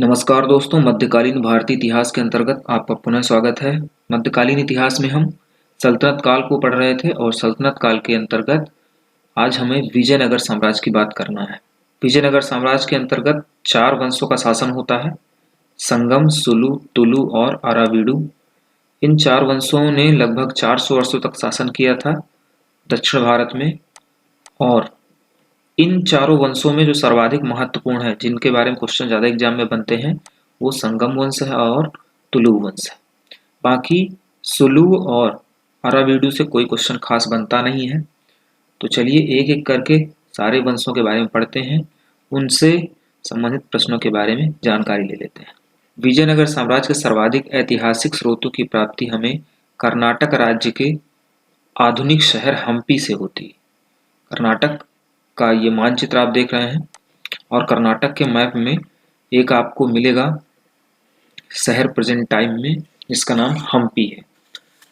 नमस्कार दोस्तों, मध्यकालीन भारतीय इतिहास के अंतर्गत आपका पुनः स्वागत है। मध्यकालीन इतिहास में हम सल्तनत काल को पढ़ रहे थे और सल्तनत काल के अंतर्गत आज हमें विजयनगर साम्राज्य की बात करना है। विजयनगर साम्राज्य के अंतर्गत 4 वंशों का शासन होता है: संगम, सुलु, तुलु और अराविडु। इन 4 वंशों ने लगभग 400 वर्षों तक शासन किया था दक्षिण भारत में। और इन चारों वंशों में जो सर्वाधिक महत्वपूर्ण है, जिनके बारे में क्वेश्चन ज्यादा एग्जाम में बनते हैं, वो संगम वंश है और तुलु वंश है। बाकी सुलु और अराविडु से कोई क्वेश्चन खास बनता नहीं है। तो चलिए एक एक करके सारे वंशों के बारे में पढ़ते हैं, उनसे संबंधित प्रश्नों के बारे में जानकारी ले लेते हैं। विजयनगर साम्राज्य के सर्वाधिक ऐतिहासिक स्रोतों की प्राप्ति हमें कर्नाटक राज्य के आधुनिक शहर हम्पी से होती है। कर्नाटक का ये मानचित्र आप देख रहे हैं और कर्नाटक के मैप में एक आपको मिलेगा शहर प्रेजेंट टाइम में, जिसका नाम हम्पी है।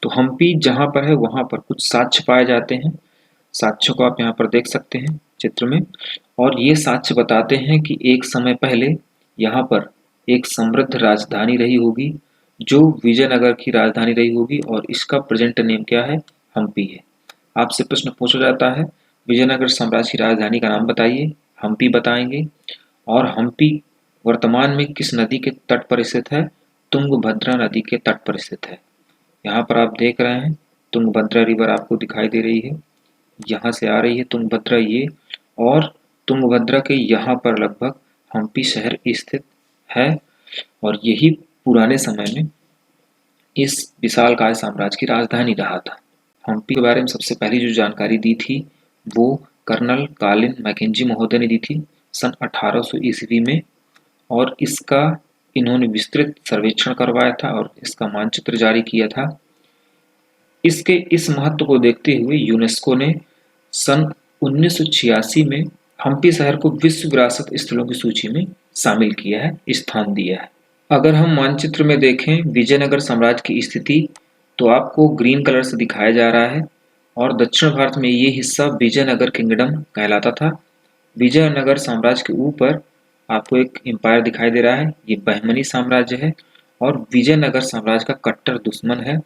तो हम्पी जहाँ पर है वहाँ पर कुछ साक्ष्य पाए जाते हैं। साक्ष्यों को आप यहाँ पर देख सकते हैं चित्र में। और ये साक्ष्य बताते हैं कि एक समय पहले यहाँ पर एक समृद्ध राजधानी रही होगी, जो विजयनगर की राजधानी रही होगी, और इसका प्रेजेंट नेम क्या है? हम्पी है। आपसे प्रश्न पूछा जाता है, विजयनगर साम्राज्य की राजधानी का नाम बताइए, हम्पी बताएंगे। और हम्पी वर्तमान में किस नदी के तट पर स्थित है? तुंगभद्रा नदी के तट पर स्थित है। यहाँ पर आप देख रहे हैं तुंगभद्रा रिवर आपको दिखाई दे रही है, यहाँ से आ रही है तुंगभद्रा ये, और तुंगभद्रा के यहाँ पर लगभग हम्पी शहर स्थित है। और यही पुराने समय में इस विशालकाय साम्राज्य की राजधानी रहा था। हम्पी के बारे में सबसे पहली जो जानकारी दी थी वो कर्नल कालिन मैकेंजी महोदय ने दी थी सन 1800 ईस्वी में। और इसका इन्होंने विस्तृत सर्वेक्षण करवाया था और इसका मानचित्र जारी किया था। इसके इस महत्व को देखते हुए यूनेस्को ने सन 1986 में हम्पी शहर को विश्व विरासत स्थलों की सूची में शामिल किया है, स्थान दिया है। अगर हम मानचित्र में देखें विजयनगर साम्राज्य की स्थिति, तो आपको ग्रीन कलर से दिखाया जा रहा है। और दक्षिण भारत में ये हिस्सा विजयनगर किंगडम कहलाता था। विजयनगर साम्राज्य के ऊपर आपको एक एम्पायर दिखाई दे रहा है, ये बहमनी साम्राज्य है और विजयनगर साम्राज्य का कट्टर दुश्मन है।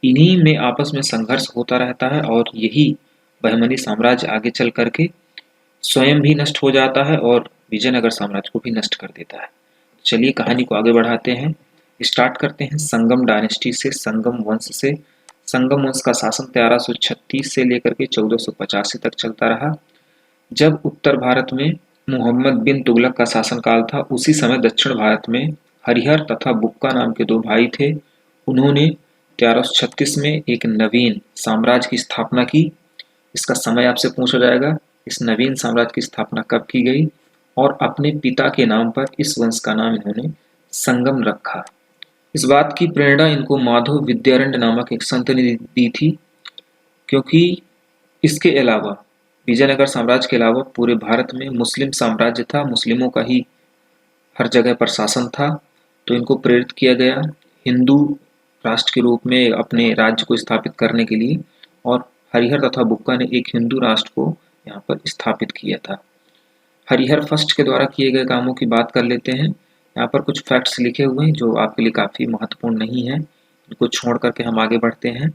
इन्हीं में आपस में संघर्ष होता रहता है और यही बहमनी साम्राज्य आगे चल करके स्वयं भी नष्ट हो जाता है और विजयनगर साम्राज्य को भी नष्ट कर देता है। चलिए कहानी को आगे बढ़ाते हैं। स्टार्ट करते हैं संगम डायनेस्टी से, संगम वंश से। संगम वंश का शासन 1336 से लेकर के 1485 तक चलता रहा। जब उत्तर भारत में मोहम्मद बिन तुगलक का शासनकाल था, उसी समय दक्षिण भारत में हरिहर तथा बुक्का नाम के 2 भाई थे। उन्होंने 1336 में एक नवीन साम्राज्य की स्थापना की। इसका समय आपसे पूछा जाएगा, इस नवीन साम्राज्य की स्थापना कब की गई? और अपने पिता के नाम पर इस वंश का नाम इन्होंने संगम रखा। इस बात की प्रेरणा इनको माधव विद्यारण्य नामक एक संत ने दी थी, क्योंकि इसके अलावा विजयनगर साम्राज्य के अलावा पूरे भारत में मुस्लिम साम्राज्य था, मुस्लिमों का ही हर जगह पर शासन था। तो इनको प्रेरित किया गया हिंदू राष्ट्र के रूप में अपने राज्य को स्थापित करने के लिए, और हरिहर तथा बुक्का ने एक हिंदू राष्ट्र को यहाँ पर स्थापित किया था। हरिहर फर्स्ट के द्वारा किए गए कामों की बात कर लेते हैं। यहाँ पर कुछ फैक्ट्स लिखे हुए हैं जो आपके लिए काफ़ी महत्वपूर्ण नहीं है, इनको छोड़ करके हम आगे बढ़ते हैं।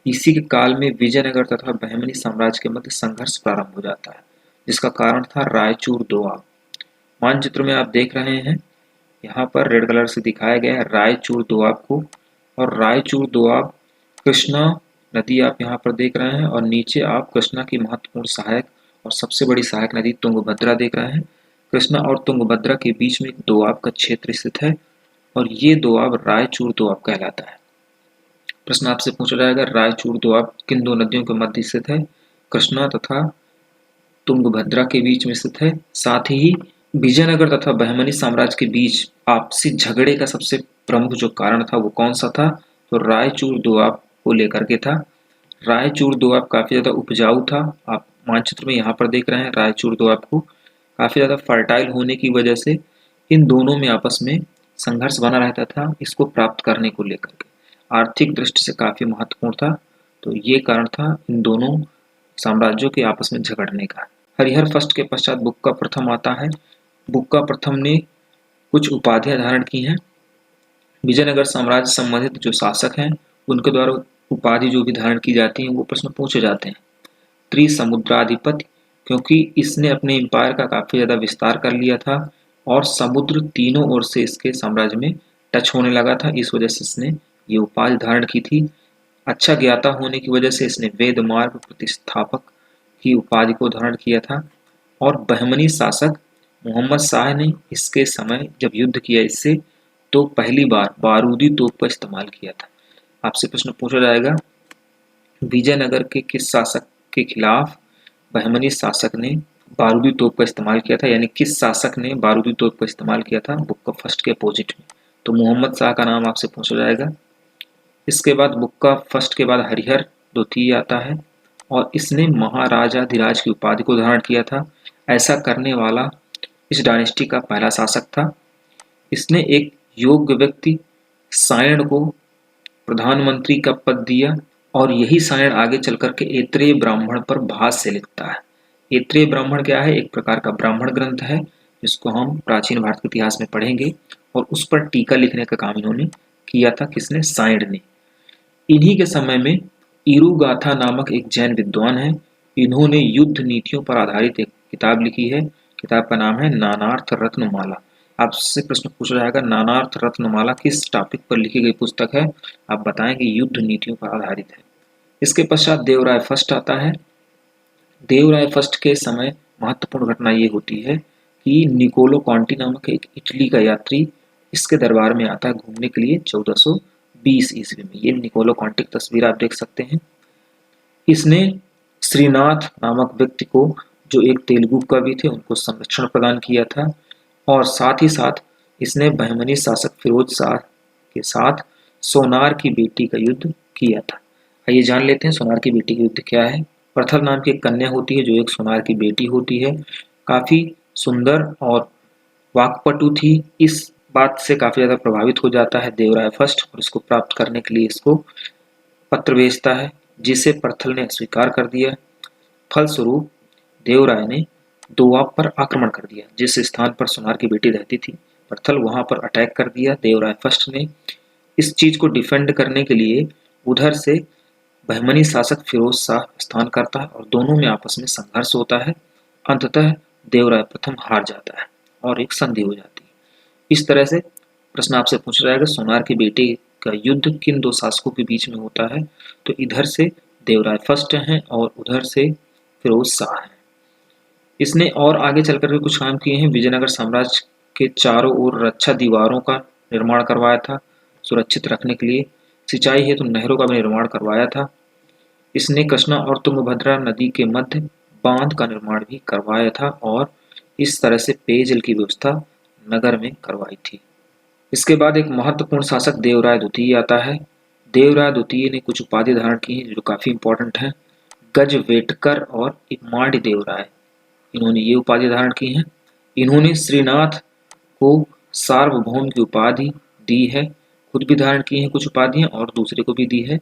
इसी के काल में विजयनगर तथा बहमनी साम्राज्य के मध्य संघर्ष प्रारंभ हो जाता है, जिसका कारण था रायचूर दोआब। मानचित्र में आप देख रहे हैं, यहाँ पर रेड कलर से दिखाया गया है रायचूर दोआब को। और रायचूर दोआब कृष्णा नदी आप यहाँ पर देख रहे हैं, और नीचे आप कृष्णा की महत्वपूर्ण सहायक और सबसे बड़ी सहायक नदी तुंगभद्रा देख रहे हैं। कृष्णा और तुंगभद्रा के बीच में एक दोआब का क्षेत्र स्थित है और ये दोआब रायचूर दोआब कहलाता है। प्रश्न आपसे पूछा जाएगा, रायचूर दोआब किन 2 नदियों के मध्य स्थित है? कृष्णा तथा तुंगभद्रा के बीच में स्थित है। साथ ही विजयनगर तथा बहमनी साम्राज्य के बीच आपसी झगड़े का सबसे प्रमुख जो कारण था वो कौन सा था? तो रायचूर दोआब को लेकर के था। रायचूर दोआब काफी ज्यादा उपजाऊ था। आप मानचित्र में यहाँ पर देख रहे हैं रायचूर दोआब को। काफी ज्यादा फर्टाइल होने की वजह से इन दोनों में आपस में संघर्ष बना रहता था इसको प्राप्त करने को लेकर के। आर्थिक दृष्टि से काफी महत्वपूर्ण था, तो ये कारण था इन दोनों साम्राज्यों के आपस में झगड़ने का। हरिहर फर्स्ट के पश्चात बुक्का प्रथम आता है। बुक्का प्रथम ने कुछ उपाधियां धारण की हैं। विजयनगर साम्राज्य संबंधित जो शासक हैं उनके द्वारा उपाधि जो भी धारण की जाती है वो प्रश्न पूछे जाते हैं। त्रिसमुद्राधिपति, क्योंकि इसने अपने एम्पायर का काफी ज्यादा विस्तार कर लिया था और समुद्र तीनों ओर से इसके साम्राज्य में टच होने लगा था, इस वजह से इसने ये उपाधि धारण की थी। अच्छा ज्ञाता होने की वजह से इसने वेद मार्ग प्रतिष्ठापक की उपाधि को धारण किया था। और बहमनी शासक मोहम्मद शाह ने इसके समय जब युद्ध किया इससे, तो पहली बार बारूदी तोप का इस्तेमाल किया था। आपसे प्रश्न पूछा जाएगा विजयनगर के किस शासक के खिलाफ बहमनी शासक ने बारूदी तोप का इस्तेमाल किया था, यानी किस शासक ने बारूदी तोप का इस्तेमाल किया था बुक्का फर्स्ट के अपोजिट में। तो मोहम्मद शाह का नाम आपसे पूछा जाएगा। इसके बाद बुक्का फर्स्ट के बाद हरिहर द्वितीय आता है और इसने महाराजाधिराज की उपाधि को धारण किया था। ऐसा करने वाला इस डायनेस्टी का पहला शासक था। इसने एक योग्य व्यक्ति सायण को प्रधानमंत्री का पद दिया और यही सायण आगे चल करके ऐत्रेय ब्राह्मण पर भाष्य लिखता है। ऐत्रेय ब्राह्मण क्या है? एक प्रकार का ब्राह्मण ग्रंथ है जिसको हम प्राचीन भारत के इतिहास में पढ़ेंगे और उस पर टीका लिखने का काम इन्होंने किया था। किसने? सायण ने। इन्हीं के समय में इरुगाथा नामक एक जैन विद्वान है, इन्होंने युद्ध नीतियों पर आधारित एक किताब लिखी है। किताब का नाम है नानार्थ रत्नमाला। आपसे प्रश्न पूछा जाएगा नानार्थ रत्नमाला किस टॉपिक पर लिखी गई पुस्तक है? आप बताएंगे युद्ध नीतियों पर आधारित है। इसके पश्चात देवराय फर्स्ट आता है। देवराय फर्स्ट के समय महत्वपूर्ण घटना ये होती है कि निकोलो कॉन्टी नामक एक इटली का यात्री इसके दरबार में आता है घूमने के लिए 1420 ईस्वी में। ये निकोलो कॉन्टी की तस्वीर आप देख सकते हैं। इसने श्रीनाथ नामक व्यक्ति को, जो एक तेलुगु कवि थे, उनको संरक्षण प्रदान किया था और साथ ही साथ इसने बहमनी शासक फिरोज शाह के साथ सोनार की बेटी का युद्ध किया था। आइए जान लेते हैं सोनार की बेटी का युद्ध क्या है। प्रथल नाम की एक कन्या होती है जो एक सोनार की बेटी होती है, काफी सुंदर और वाक्पटु थी। इस बात से काफी ज्यादा प्रभावित हो जाता है देवराय फर्स्ट और इसको प्राप्त करने के लिए इसको पत्र भेजता है, जिसे प्रथल ने स्वीकार कर दिया। फलस्वरूप देवराय ने दोआब पर आक्रमण कर दिया। जिस स्थान पर सोनार की बेटी रहती थी प्रथल वहां पर अटैक कर दिया। देवराय फर्स्ट ने इस चीज को डिफेंड करने के लिए उधर से बहमनी शासक फिरोज शाह स्थान करता है और दोनों में आपस में संघर्ष होता है। अंततः देवराय प्रथम हार जाता है और एक संधि हो जाती है। इस तरह से प्रश्न आपसे पूछा जाएगा सोनार की बेटी का युद्ध किन दो शासकों के बीच में होता है? तो इधर से देवराय फर्स्ट हैं और उधर से फिरोज शाह हैं। इसने और आगे चल कर कुछ काम किए हैं। विजयनगर साम्राज्य के चारों ओर रक्षा दीवारों का निर्माण करवाया था सुरक्षित रखने के लिए। सिंचाई हेतु नहरों का भी निर्माण करवाया था। इसने कृष्णा और तुंगभद्रा नदी के मध्य बांध का निर्माण भी करवाया था और इस तरह से पेयजल की व्यवस्था नगर में करवाई थी। इसके बाद एक महत्वपूर्ण शासक देवराय द्वितीय आता है। देवराय द्वितीय ने कुछ उपाधि धारण की हैं जो काफी इंपॉर्टेंट हैं। गजवेटकर और इमाड देवराय, इन्होंने ये उपाधि धारण की हैं। इन्होंने श्रीनाथ को सार्वभौम की उपाधि दी है, खुद भी धारण की हैं कुछ उपाधियां और दूसरे को भी दी है।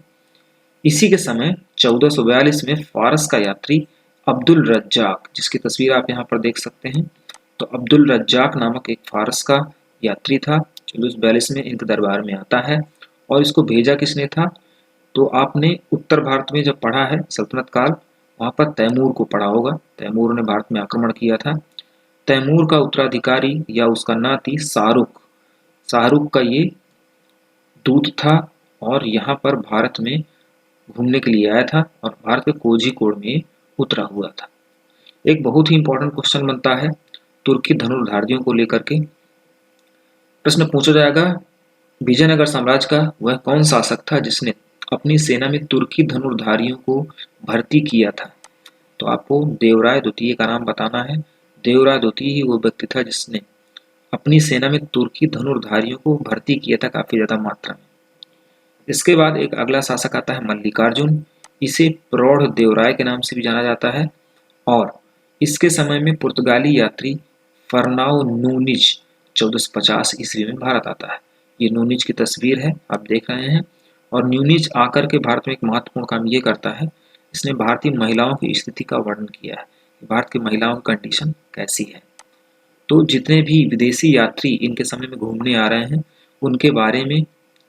इसी के समय 1442 में फारस का यात्री अब्दुल रज्जाक, जिसकी तस्वीर आप यहाँ पर देख सकते हैं, तो अब्दुल रज्जाक नामक एक फारस का यात्री था 1442 में इनके दरबार में आता है। और इसको भेजा किसने था? तो आपने उत्तर भारत में जब पढ़ा है सल्तनत काल, वहां पर तैमूर को पढ़ा होगा। तैमूर ने भारत में आक्रमण किया था। तैमूर का उत्तराधिकारी या उसका नाती शाहरुख का ये दूत था और यहाँ पर भारत में घूमने के लिए आया था और भारत के कोझिकोड में उतरा हुआ था। एक बहुत ही इंपॉर्टेंट क्वेश्चन बनता है तुर्की धनुर्धारियों को लेकर के। प्रश्न पूछा जाएगा विजयनगर साम्राज्य का वह कौन शासक था जिसने अपनी सेना में तुर्की धनुर्धारियों को भर्ती किया था? तो आपको देवराय द्वितीय का नाम बताना है। देवराय द्वितीय ही वो व्यक्ति था जिसने अपनी सेना में तुर्की धनुर्धारियों को भर्ती किया था काफी ज्यादा मात्रा में। इसके बाद एक अगला शासक आता है मल्लिकार्जुन। इसे प्रौढ़ देवराय के नाम से भी जाना जाता है और इसके समय में पुर्तगाली यात्री फर्नाओ नूनिज 1450 ईस्वी में भारत आता है। ये नूनिज की तस्वीर है, आप देख रहे हैं। और न्यूनिज आकर के भारत में एक महत्वपूर्ण काम ये करता है, इसने भारतीय महिलाओं की स्थिति का वर्णन किया है, भारत की महिलाओं की कंडीशन कैसी है। तो जितने भी विदेशी यात्री इनके समय में घूमने आ रहे हैं उनके बारे में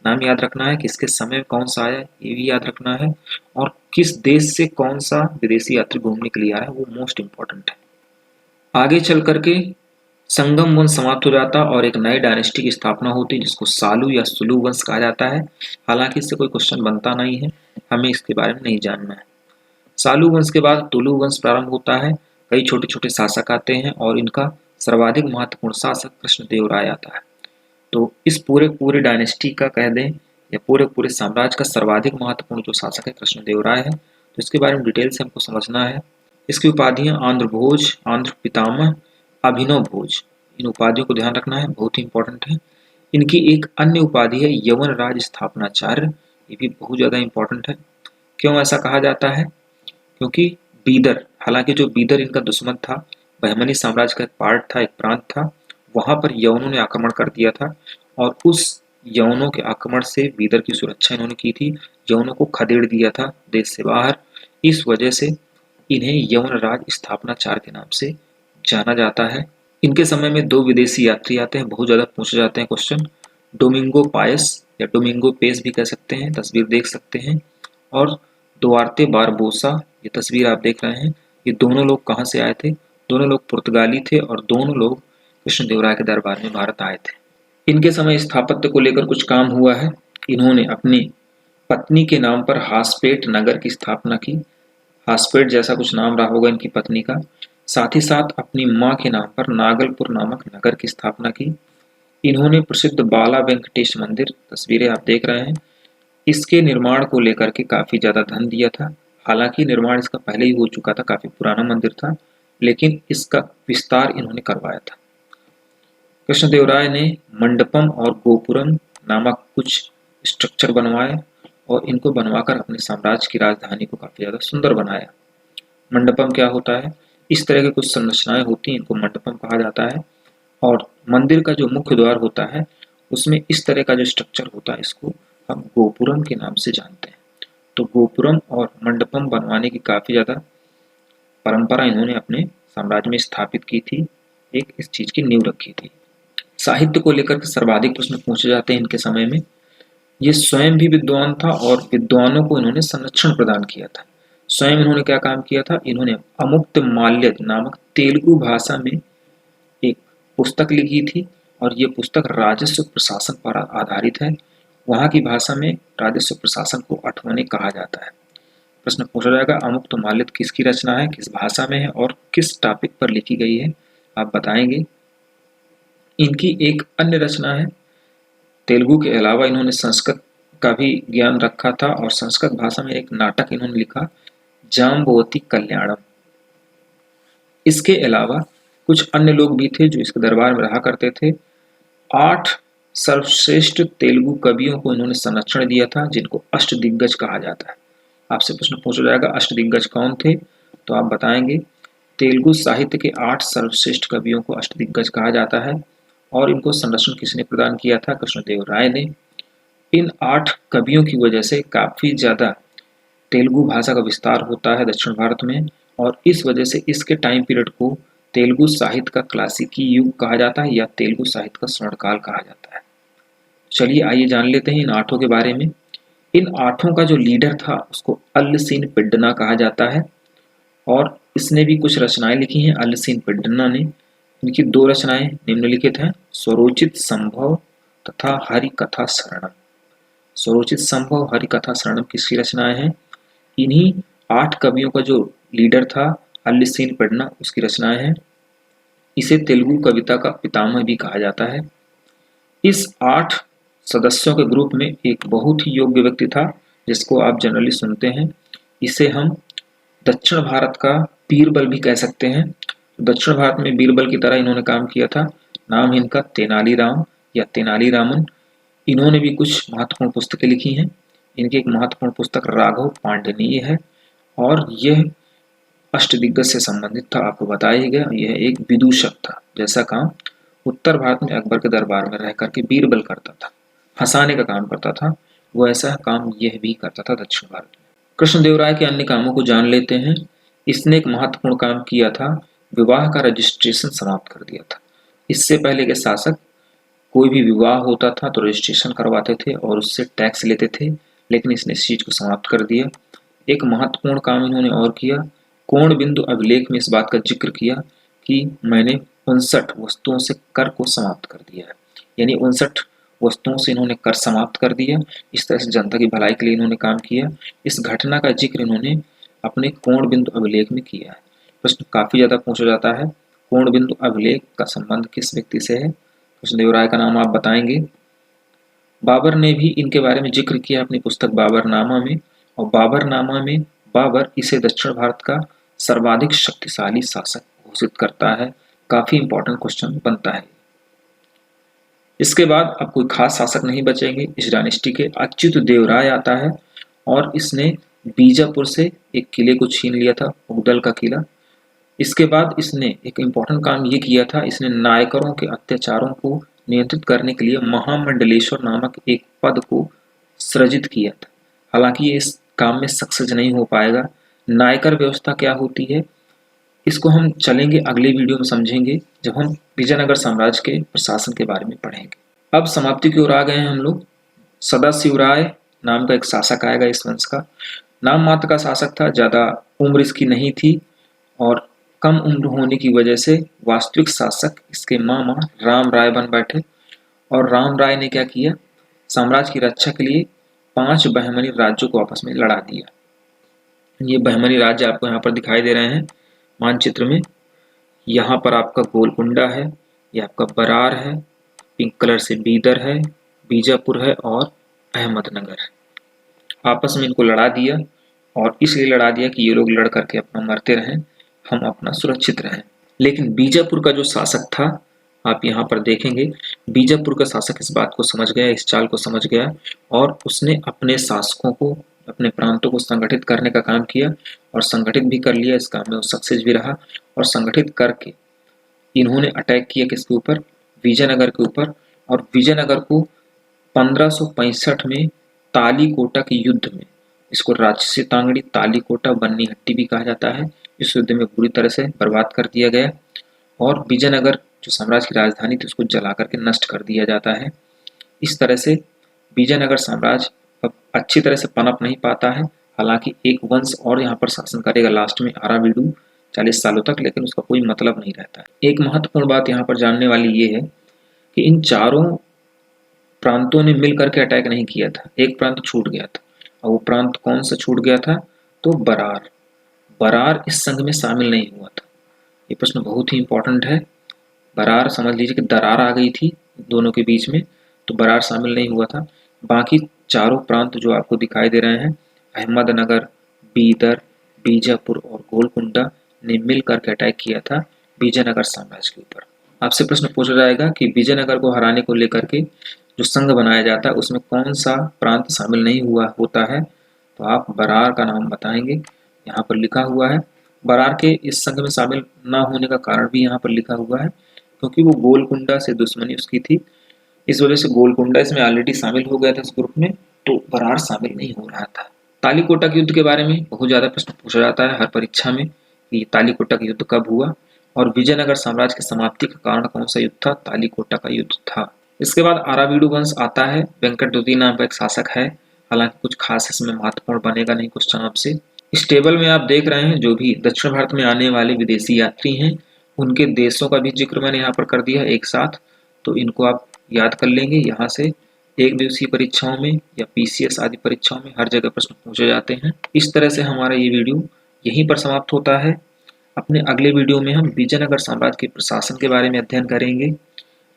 नाम याद रखना है, किसके समय में कौन सा आया ये भी याद रखना है, और किस देश से कौन सा विदेशी यात्री घूमने के लिए आ रहा है वो मोस्ट इम्पोर्टेंट है। आगे चल करके संगम वंश समाप्त हो जाता और एक नई डायनेस्टी की स्थापना होती जिसको सालू या सुलू वंश कहा जाता है। हालांकि इससे कोई क्वेश्चन बनता नहीं है, हमें इसके बारे में नहीं जानना है। सालू वंश के बाद तुलु वंश प्रारंभ होता है। कई छोटे छोटे शासक आते हैं और इनका सर्वाधिक महत्वपूर्ण शासक कृष्णदेव राय आता है। तो इस पूरे पूरे डायनेस्टी का कह दें या पूरे पूरे साम्राज्य का सर्वाधिक महत्वपूर्ण जो शासक है कृष्णदेव राय है। तो इसके बारे में डिटेल से हमको समझना है। इसकी उपाधियां आंध्र भोज, आंध्र पितामह, अभिनव भोज, इन उपाधियों को ध्यान रखना है, बहुत ही इंपॉर्टेंट है। इनकी एक अन्य उपाधि है यवन राज स्थापनाचार्य, ये भी बहुत ज़्यादा इंपॉर्टेंट है। क्यों ऐसा कहा जाता है? क्योंकि बीदर, हालांकि जो बीदर इनका दुश्मन था, बहमनी साम्राज्य का एक पार्ट था, एक प्रांत था, वहां पर यवनों ने आक्रमण कर दिया था और उस यवनों के आक्रमण से बीदर की सुरक्षा इन्होंने की थी। यवनों को खदेड़ दिया था देश से बाहर। इस वजह से इन्हें यवन राज स्थापनाचार्य के नाम से जाना जाता है। इनके समय में दो विदेशी यात्री आते हैं, बहुत ज़्यादा पूछे जाते हैं क्वेश्चन। डोमिंगो पायस या डोमिंगो पेस भी कह सकते हैं, तस्वीर देख सकते हैं, और दुआर्ते बारबोसा, ये तस्वीर आप देख रहे हैं। ये दोनों लोग कहाँ से आए थे? दोनों लोग पुर्तगाली थे और दोनों लोग कृष्णदेवराय के दरबार में भारत आए थे। इनके समय स्थापत्य को लेकर कुछ काम हुआ है। इन्होंने अपनी पत्नी के नाम पर हासपेट नगर की स्थापना की। हासपेट जैसा कुछ नाम रहा होगा इनकी पत्नी का। साथ ही साथ अपनी माँ के नाम पर नागलपुर नामक नगर की स्थापना की। इन्होंने प्रसिद्ध बाला वेंकटेश मंदिर, तस्वीरें आप देख रहे हैं, इसके निर्माण को लेकर के काफी ज्यादा धन दिया था। हालांकि निर्माण इसका पहले ही हो चुका था, काफी पुराना मंदिर था, लेकिन इसका विस्तार इन्होंने करवाया था। कृष्णदेवराय ने मंडपम और गोपुरम नामक कुछ स्ट्रक्चर बनवाए और इनको बनवाकर अपने साम्राज्य की राजधानी को काफी ज्यादा सुंदर बनाया। मंडपम क्या होता है? इस तरह की कुछ संरचनाएं होती हैं, इनको मंडपम कहा जाता है। और मंदिर का जो मुख्य द्वार होता है उसमें इस तरह का जो स्ट्रक्चर होता है इसको हम गोपुरम के नाम से जानते हैं। तो गोपुरम और मंडपम बनवाने की काफी ज्यादा परंपरा इन्होंने अपने साम्राज्य में स्थापित की थी, एक इस चीज की नींव रखी थी। साहित्य को लेकर के सर्वाधिक प्रश्न पूछे जाते हैं इनके समय में। ये स्वयं भी विद्वान था और विद्वानों को इन्होंने संरक्षण प्रदान किया था। स्वयं इन्होंने क्या काम किया था? इन्होंने अमुक्त माल्यद नामक तेलुगु भाषा में एक पुस्तक लिखी थी और ये पुस्तक राजस्व प्रशासन पर आधारित है। वहाँ की भाषा में राजस्व प्रशासन को अठवने कहा जाता है। प्रश्न पूछा जाएगा अमुक्त माल्यद किसकी रचना है, किस भाषा में है और किस टॉपिक पर लिखी गई है, आप बताएंगे। इनकी एक अन्य रचना है, तेलुगु के अलावा इन्होंने संस्कृत का भी ज्ञान रखा था और संस्कृत भाषा में एक नाटक इन्होंने लिखा, जाम्बवती कल्याणम। इसके अलावा कुछ अन्य लोग भी थे जो इसके दरबार में रहा करते थे। 8 सर्वश्रेष्ठ तेलुगु कवियों को इन्होंने संरक्षण दिया था, जिनको अष्टदिग्गज कहा जाता है। आपसे प्रश्न पूछा जाएगा अष्टदिग्गज कौन थे, तो आप बताएंगे। तेलुगु साहित्य के 8 सर्वश्रेष्ठ कवियों को अष्टदिग्गज कहा जाता है और इनको संरक्षण किसने प्रदान किया था? कृष्णदेव राय ने। इन 8 कवियों की वजह से काफी ज्यादा तेलुगु भाषा का विस्तार होता है दक्षिण भारत में और इस वजह से इसके टाइम पीरियड को तेलुगु साहित्य का क्लासिकी युग कहा जाता है या तेलुगु साहित्य का स्वर्णकाल कहा जाता है। चलिए आइए जान लेते हैं इन 8 के बारे में। इन 8 का जो लीडर था उसको अल्लसीन पिड्डना कहा जाता है और इसने भी कुछ रचनाएं लिखी हैं। अल्लसीन पिड्डना ने, इनकी 2 रचनाएं निम्नलिखित हैं, स्वरोचित संभव तथा हरि कथा शरणम। स्वरोचित संभव, हरि कथा शरणम किसकी रचनाएं हैं? इन्हीं 8 कवियों का जो लीडर था अल्लसीन पिड्डना, उसकी रचनाएं हैं। इसे तेलुगु कविता का पितामह भी कहा जाता है। इस 8 सदस्यों के ग्रुप में एक बहुत ही योग्य व्यक्ति था जिसको आप जनरली सुनते हैं। इसे हम दक्षिण भारत का बीरबल भी कह सकते हैं। दक्षिण भारत में बीरबल की तरह इन्होंने काम किया था। नाम इनका तेनालीराम या तेनालीरामन। इन्होंने भी कुछ महत्वपूर्ण पुस्तकें लिखी हैं। इनकी एक महत्वपूर्ण पुस्तक राघव पांडनीय है और यह अष्टदिग्गज से संबंधित था, आपको बताया गया। यह एक विदूषक था, जैसा काम उत्तर भारत में अकबर के दरबार में रह करके बीरबल करता था, हंसाने का काम करता था, वो ऐसा काम यह भी करता था दक्षिण भारत में। कृष्णदेवराय के अन्य कामों को जान लेते हैं। इसने एक महत्वपूर्ण काम किया था, विवाह का रजिस्ट्रेशन समाप्त कर दिया था। इससे पहले के शासक कोई भी विवाह होता था तो रजिस्ट्रेशन करवाते थे और उससे टैक्स लेते थे, लेकिन इसने इस चीज को समाप्त कर दिया। एक महत्वपूर्ण काम इन्होंने और किया, कोण बिंदु अभिलेख में इस बात का जिक्र किया कि मैंने 59 वस्तुओं से कर को समाप्त कर दिया है, यानी 59 वस्तुओं से इन्होंने कर समाप्त कर दिया। इस तरह से जनता की भलाई के लिए इन्होंने काम किया। इस घटना का जिक्र इन्होंने अपने कोण बिंदु अभिलेख में किया है। प्रश्न काफी ज्यादा पूछा जाता है, कोण बिंदु अभिलेख का संबंध किस व्यक्ति से है? कृष्णदेव राय का नाम आप बताएंगे। बाबर ने भी इनके बारे में जिक्र किया अपनी पुस्तक बाबरनामा में, और बाबरनामा में बाबर इसे दक्षिण भारत का सर्वाधिक शक्तिशाली शासक घोषित करता है। काफी इंपॉर्टेंट क्वेश्चन बनता है। इसके बाद अब कोई खास शासक नहीं बचेंगे इस डायनेस्टी के। अच्युत देव राय आता है और इसने बीजापुर से एक किले को छीन लिया था, उगदल का किला। इसके बाद इसने एक इम्पोर्टेंट काम ये किया था, इसने नायकरों के अत्याचारों को नियंत्रित करने के लिए महामंडलेश्वर नामक एक पद को सृजित किया था। हालांकि ये इस काम में सक्सेस नहीं हो पाएगा। नायकर व्यवस्था क्या होती है इसको हम चलेंगे अगले वीडियो में समझेंगे, जब हम विजयनगर साम्राज्य के प्रशासन के बारे में पढ़ेंगे। अब समाप्ति की ओर आ गए हैं हम लोग। सदाशिवराय नाम का एक शासक आएगा इस वंश का। नाम मात्र का शासक था, ज्यादा उम्र इसकी नहीं थी और कम उम्र होने की वजह से वास्तविक शासक इसके मामा राम राय बन बैठे। और राम राय ने क्या किया, साम्राज्य की रक्षा के लिए 5 बहमनी राज्यों को आपस में लड़ा दिया। ये बहमनी राज्य आपको यहाँ पर दिखाई दे रहे हैं मानचित्र में। यहाँ पर आपका गोलकुंडा है, ये आपका बरार है, पिंक कलर से बीदर है, बीजापुर है और अहमदनगर। आपस में इनको लड़ा दिया और इसलिए लड़ा दिया कि ये लोग लड़ करके अपना मरते रहें, हम अपना सुरक्षित रहें। लेकिन बीजापुर का जो शासक था, आप यहाँ पर देखेंगे, बीजापुर का शासक इस बात को समझ गया, इस चाल को समझ गया और उसने अपने शासकों को, अपने प्रांतों को संगठित करने का काम किया और संगठित भी कर लिया। इस काम में वो सक्सेस भी रहा और संगठित करके इन्होंने अटैक किया किसके ऊपर, विजयनगर के ऊपर। और विजयनगर को 1565 में तालीकोटा के युद्ध में, इसको राजसी तांगड़ी, तालीकोटा, बन्नी हट्टी भी कहा जाता है, इस युद्ध में बुरी तरह से बर्बाद कर दिया गया और विजयनगर जो साम्राज्य की राजधानी थी उसको जला करके नष्ट कर दिया जाता है। इस तरह से विजयनगर साम्राज्य अब अच्छी तरह से पनप नहीं पाता है। हालांकि एक वंश और यहाँ पर शासन करेगा लास्ट में, आराविडु, 40 सालों तक, लेकिन उसका कोई मतलब नहीं रहता है। एक महत्वपूर्ण बात यहाँ पर जानने वाली ये है कि इन चारों प्रांतों ने मिल करके अटैक नहीं किया था, एक प्रांत छूट गया था। और वो प्रांत कौन सा छूट गया था, तो बरार। बरार इस संघ में शामिल नहीं हुआ था। ये प्रश्न बहुत ही इंपॉर्टेंट है। बरार समझ लीजिए कि दरार आ गई थी दोनों के बीच में, तो बरार शामिल नहीं हुआ था। बाकी चारों प्रांत जो आपको दिखाई दे रहे हैं, अहमदनगर, बीदर, बीजापुर और गोलकुंडा ने मिल करके अटैक किया था विजयनगर साम्राज्य के ऊपर। आपसे प्रश्न पूछा जाएगा कि विजयनगर को हराने को लेकर के जो संघ बनाया जाता है उसमें कौन सा प्रांत शामिल नहीं हुआ होता है, तो आप बरार का नाम बताएंगे। यहाँ पर लिखा हुआ है। बरार के इस संघ में शामिल ना होने का कारण भी यहाँ पर लिखा हुआ है, क्योंकि वो गोलकुंडा से दुश्मनी उसकी थी, इस वजह से गोलकुंडा इसमें ऑलरेडी शामिल हो गया था इस ग्रुप में, तो बरार शामिल नहीं हो रहा था। तालीकोटा के युद्ध के बारे में बहुत ज्यादा प्रश्न पूछा जाता है हर परीक्षा में कि तालीकोटा का युद्ध कब हुआ और विजयनगर साम्राज्य की समाप्ति का कारण कौन सा युद्ध था, तालीकोटा का युद्ध था। इसके बाद आराविडु वंश आता है, वेंकट द्वितीय नाम का एक शासक है। हालांकि कुछ खास इसमें महत्वपूर्ण बनेगा नहीं क्वेश्चन आपसे। इस टेबल में आप देख रहे हैं जो भी दक्षिण भारत में आने वाले विदेशी यात्री हैं उनके देशों का भी जिक्र मैंने यहाँ पर कर दिया एक साथ, तो इनको आप याद कर लेंगे। यहाँ से एक दिवसीय परीक्षाओं में या पीसीएस आदि परीक्षाओं में हर जगह प्रश्न पूछे जाते हैं। इस तरह से हमारा ये वीडियो यहीं पर समाप्त होता है। अपने अगले वीडियो में हम विजयनगर साम्राज्य के प्रशासन के बारे में अध्ययन करेंगे।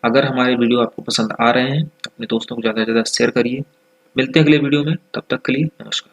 अगर हमारे वीडियो आपको पसंद आ रहे हैं अपने दोस्तों को ज़्यादा से ज़्यादा शेयर करिए। मिलते हैं अगले वीडियो में, तब तक के लिए नमस्कार।